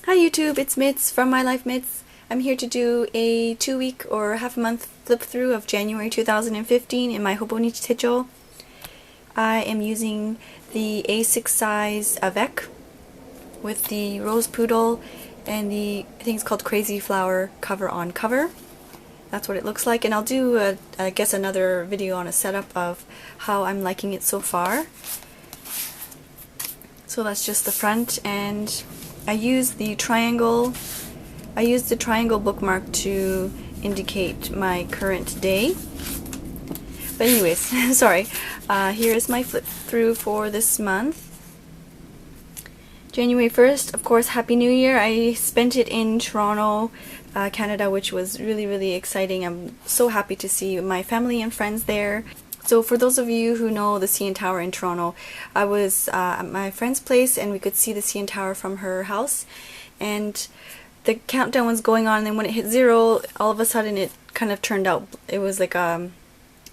Hi YouTube, it's Mitz from My Life Mitz. I'm here to do a 2-week or half a month flip through of January 2015 in my Hobonichi Techo. I am using the A6 size Avec with the Rose Poodle and the, I think it's called Crazy Flower cover on cover. That's what it looks like, and I'll do I guess another video on a setup of how I'm liking it so far. So that's just the front, and I used the triangle bookmark to indicate my current day. But anyways, sorry. Here is my flip through for this month. January 1st, of course, Happy New Year. I spent it in Toronto, Canada, which was really exciting. I'm so happy to see my family and friends there. So for those of you who know the CN Tower in Toronto, I was at my friend's place and we could see the CN Tower from her house, and the countdown was going on, and then when it hit 0, all of a sudden it kind of turned out, it was like it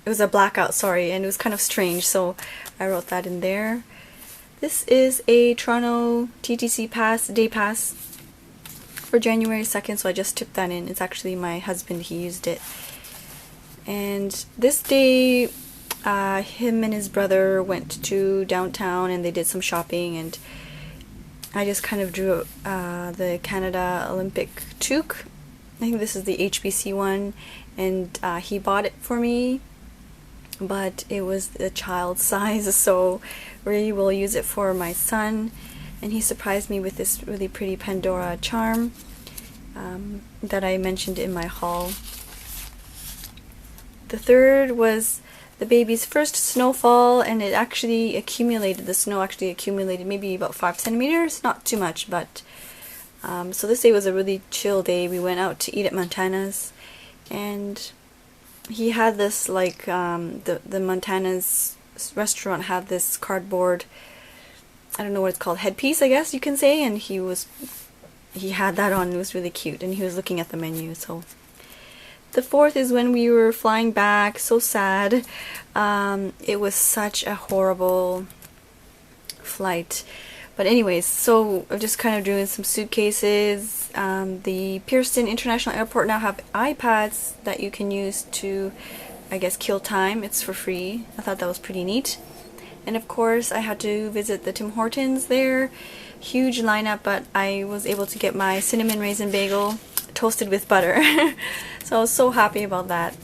was a blackout, sorry, and it was kind of strange, so I wrote that in there. This is a Toronto TTC pass, day pass for January 2nd, so I just tipped that in. It's actually my husband, he used it. And this day, him and his brother went to downtown and they did some shopping, and I just kind of drew the Canada Olympic toque. I think this is the HBC one, and he bought it for me, but it was the child size, so we will use it for my son. And he surprised me with this really pretty Pandora charm that I mentioned in my haul. The third was the baby's first snowfall, and it actually accumulated, the snow actually accumulated maybe about 5 centimeters, not too much, but so this day was a really chill day. We went out to eat at Montana's, and he had this, like, the Montana's restaurant had this cardboard, I don't know what it's called, headpiece, I guess you can say, and he had that on. It was really cute, and he was looking at the menu. So the fourth is when we were flying back, so sad. It was such a horrible flight. But anyways, so I'm just kind of doing some suitcases. The Pearson International Airport now have iPads that you can use to, I guess, kill time. It's for free. I thought that was pretty neat. And of course, I had to visit the Tim Hortons there. Huge lineup, but I was able to get my cinnamon raisin bagel toasted with butter. So I was so happy about that.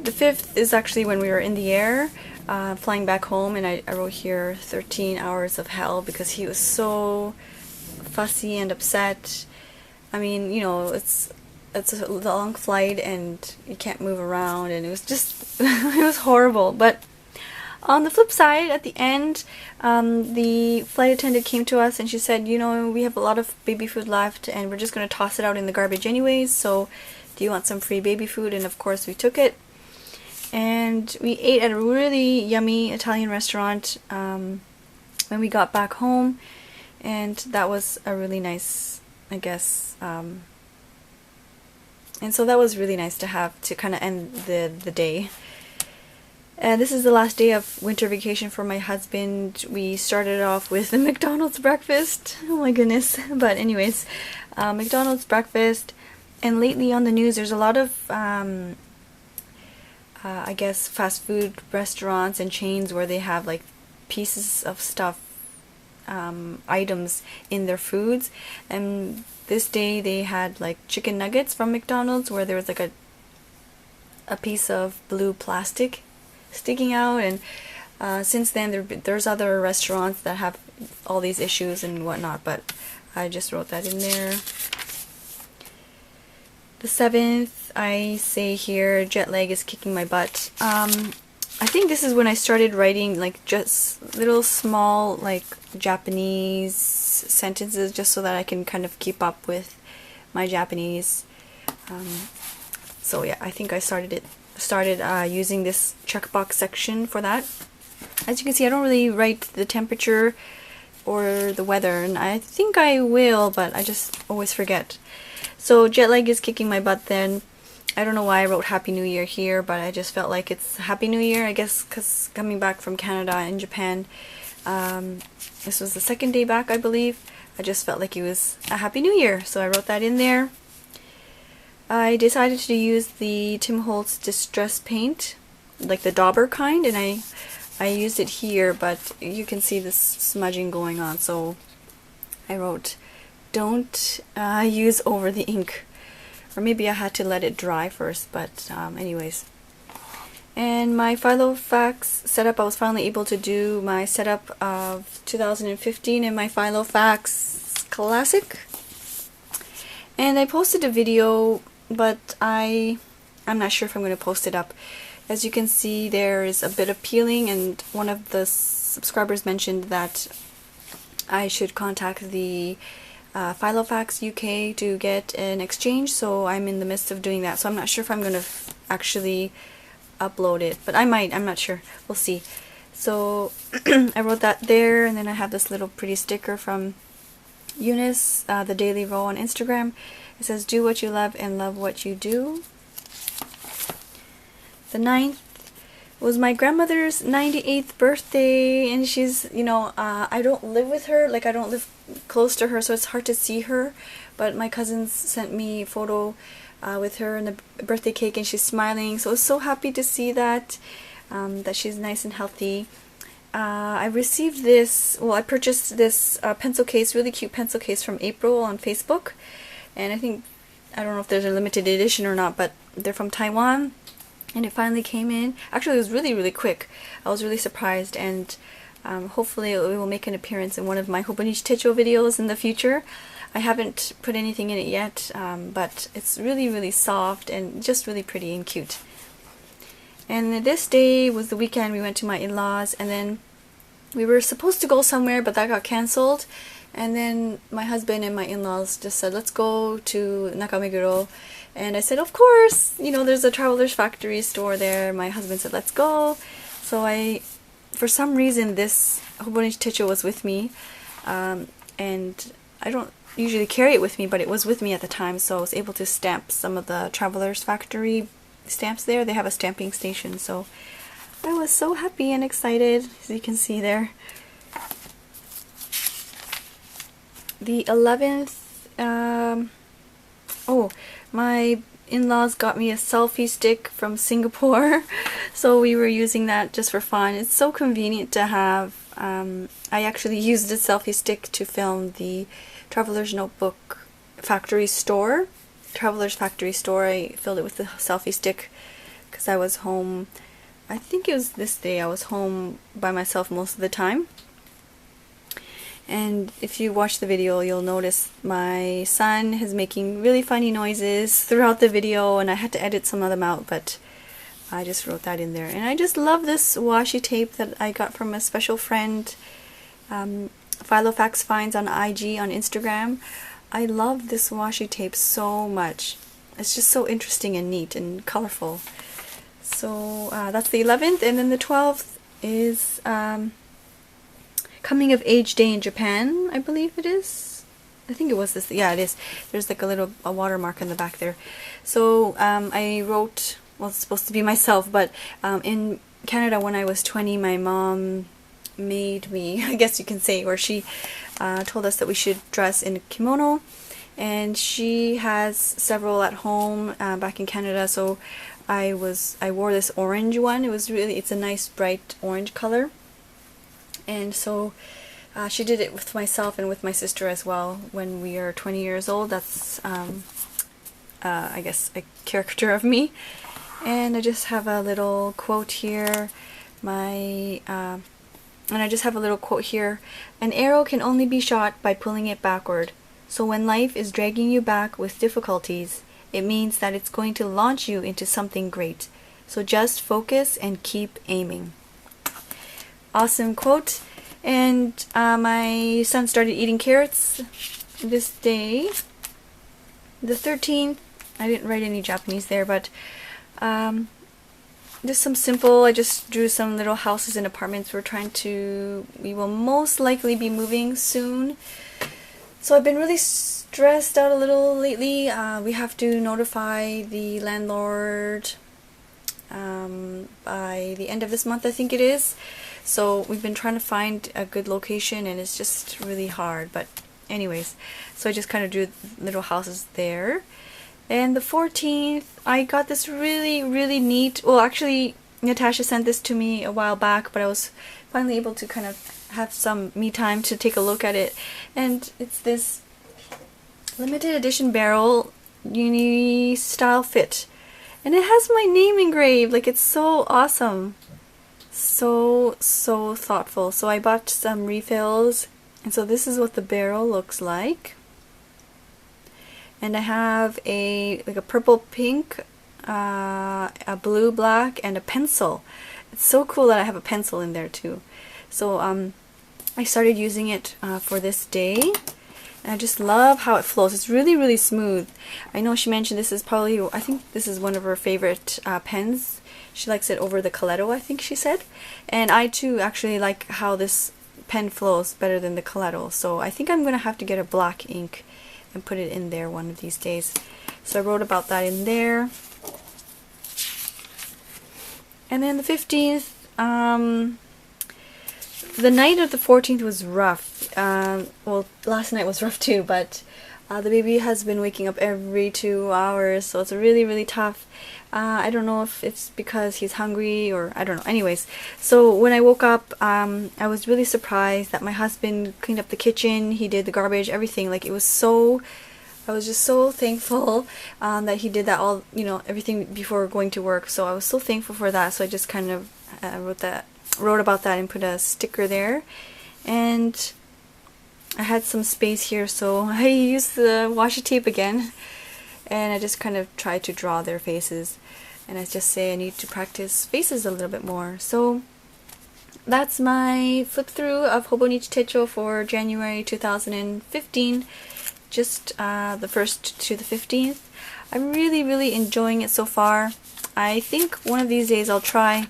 The fifth is actually when we were in the air, flying back home, and I wrote here 13 hours of hell because he was so fussy and upset. I mean, you know, it's a long flight and you can't move around, and it was just it was horrible. But on the flip side, at the end, the flight attendant came to us and she said, you know, we have a lot of baby food left and we're just going to toss it out in the garbage anyways, so do you want some free baby food? And of course we took it, and we ate at a really yummy Italian restaurant when we got back home, and that was a really nice, I guess, and so that was really nice to have to kind of end the day. And this is the last day of winter vacation for my husband. We started off with the McDonald's breakfast. Oh my goodness. But anyways, McDonald's breakfast. And lately on the news there's a lot of, I guess, fast food restaurants and chains where they have like pieces of stuff, items in their foods. And this day they had like chicken nuggets from McDonald's where there was like a piece of blue plastic sticking out, and since then there's other restaurants that have all these issues and whatnot, but I just wrote that in there. The seventh, I say here, jet lag is kicking my butt. I think this is when I started writing like just little small like Japanese sentences just so that I can kind of keep up with my Japanese. So yeah, I think I started using this checkbox section for that. As you can see, I don't really write the temperature or the weather, and I think I will, but I just always forget. So jet lag is kicking my butt then. I don't know why I wrote Happy New Year here, but I just felt like it's Happy New Year, I guess, because coming back from Canada and Japan, this was the second day back, I believe. I just felt like it was a Happy New Year, so I wrote that in there. I decided to use the Tim Holtz Distress Paint, like the dauber kind, and I used it here, but you can see this smudging going on, so I wrote, don't use over the ink. Or maybe I had to let it dry first, but anyways. And my Filofax setup, I was finally able to do my setup of 2015 in my Filofax Classic. And I posted a video, but I'm not sure if I'm going to post it up. As you can see, there is a bit of peeling, and one of the subscribers mentioned that I should contact the Filofax UK to get an exchange, so I'm in the midst of doing that. So I'm not sure if I'm going to actually upload it, but I might, I'm not sure, we'll see. So I wrote that there, and then I have this little pretty sticker from Eunice, the Daily Roe on Instagram. It says, do what you love and love what you do. The 9th was my grandmother's 98th birthday, and she's, you know, I don't live with her, like I don't live close to her, so it's hard to see her, but my cousins sent me a photo with her and the birthday cake, and she's smiling, so I was so happy to see that, that she's nice and healthy. I received this, well, I purchased this pencil case, really cute pencil case from April on Facebook, and I think, I don't know if there's a limited edition or not, but they're from Taiwan, and it finally came in. Actually, it was really, really quick. I was really surprised, and hopefully it will make an appearance in one of my Hobonichi Techo videos in the future. I haven't put anything in it yet, but it's really, really soft and just really pretty and cute. And this day was the weekend. We went to my in-laws, and then we were supposed to go somewhere, but that got cancelled. And then my husband and my in-laws just said, let's go to Nakameguro. And I said, of course, you know, there's a Traveler's Factory store there. My husband said, let's go. So for some reason, this Hobonichi Techo was with me, and I don't usually carry it with me, but it was with me at the time, so I was able to stamp some of the Traveler's Factory stamps there. They have a stamping station, so I was so happy and excited, as you can see there. The 11th, oh, my in-laws got me a selfie stick from Singapore, so we were using that just for fun. It's so convenient to have. I actually used a selfie stick to film the Traveler's Notebook Factory store. Traveler's Factory store, I filled it with the selfie stick because I was home. I think it was this day. I was home by myself most of the time. And if you watch the video, you'll notice my son is making really funny noises throughout the video, and I had to edit some of them out, but I just wrote that in there. And I just love this washi tape that I got from a special friend, filofaxfinds on IG, on Instagram. I love this washi tape so much. It's just so interesting and neat and colorful. So that's the 11th, and then the 12th is Coming of Age Day in Japan, I believe it is. I think it was this. Yeah, it is. There's like a watermark in the back there. So I wrote, well, it's supposed to be myself, but in Canada when I was 20, my mom made me, I guess you can say, or she told us that we should dress in a kimono, and she has several at home back in Canada, so I wore this orange one. It's a nice bright orange color. And so she did it with myself and with my sister as well when we are 20 years old. That's, I guess, a character of me. And I just have a little quote here. And I just have a little quote here. An arrow can only be shot by pulling it backward. So when life is dragging you back with difficulties, it means that it's going to launch you into something great. So just focus and keep aiming. Awesome quote. And my son started eating carrots this day. The 13th, I didn't write any Japanese there, but just some simple, I just drew some little houses and apartments. We will most likely be moving soon. So I've been really stressed out a little lately. We have to notify the landlord by the end of this month, I think it is. So we've been trying to find a good location, and it's just really hard, but anyways, so I just kind of drew little houses there. And the 14th, I got this really neat, well actually Natasha sent this to me a while back, but I was finally able to kind of have some me time to take a look at it. And it's this limited edition barrel uni style fit. And it has my name engraved. Like, it's so awesome. So thoughtful. So I bought some refills. And so this is what the barrel looks like. And I have a purple pink, a blue black, and a pencil. It's so cool that I have a pencil in there too. So I started using it for this day, and I just love how it flows. It's really smooth. I know she mentioned this is probably, I think this is one of her favorite pens. She likes it over the Coletto, I think she said. And I too actually like how this pen flows better than the Coletto. So I think I'm going to have to get a black ink and put it in there one of these days. So I wrote about that in there. And then the 15th, the night of the 14th was rough. Well, last night was rough too, but the baby has been waking up every 2 hours, so it's really tough. I don't know if it's because he's hungry or I don't know. Anyways, so when I woke up, I was really surprised that my husband cleaned up the kitchen. He did the garbage, everything. Like, it was so, I was just so thankful that he did that all, you know, everything before going to work. So I was so thankful for that. So I just kind of wrote about that and put a sticker there. And I had some space here, so I used the washi tape again, and I just kind of tried to draw their faces, and I just say I need to practice faces a little bit more. So that's my flip through of Hobonichi Techo for January 2015, just the 1st to the 15th. I'm really enjoying it so far. I think one of these days I'll try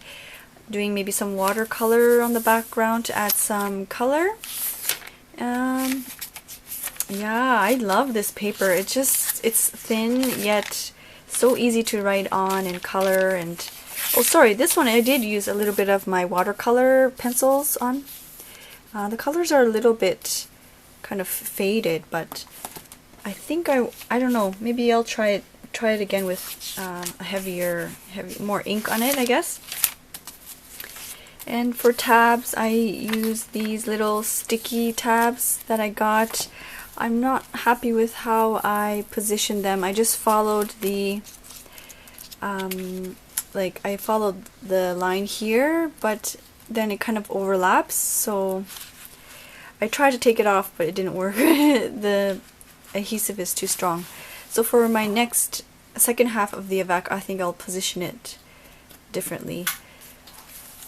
doing maybe some watercolor on the background to add some color. Yeah, I love this paper. It's thin yet so easy to write on and color. And oh, sorry, this one I did use a little bit of my watercolor pencils on. The colors are a little bit kind of faded, but I think I don't know, maybe I'll try it again with a more ink on it, I guess. And for tabs, I use these little sticky tabs that I got. I'm not happy with how I positioned them. I just followed the I followed the line here, but then it kind of overlaps, so I tried to take it off, but it didn't work. The adhesive is too strong. So for my next second half of the Avec, I think I'll position it differently.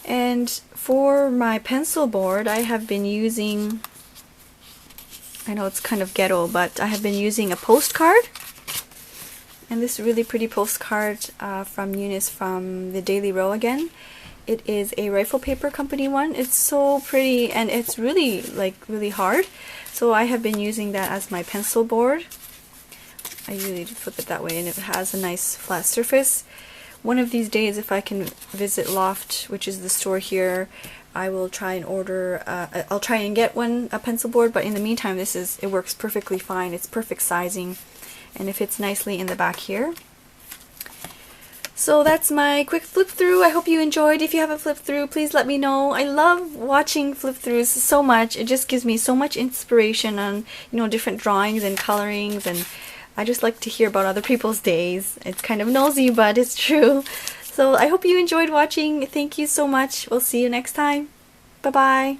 And for my pencil board, I have been using, I know it's kind of ghetto, but I have been using a postcard. And this really pretty postcard from Eunice from the Daily Roe again. It is a Rifle Paper Company one. It's so pretty, and it's really really hard. So I have been using that as my pencil board. I usually flip it that way, and it has a nice flat surface. One of these days, if I can visit Loft, which is the store here, I will try and order, I'll try and get a pencil board, but in the meantime, it works perfectly fine. It's perfect sizing, and it fits nicely in the back here. So that's my quick flip through. I hope you enjoyed. If you have a flip through, please let me know. I love watching flip throughs so much. It just gives me so much inspiration on, you know, different drawings and colorings, and I just like to hear about other people's days. It's kind of nosy, but it's true. So I hope you enjoyed watching. Thank you so much. We'll see you next time. Bye-bye.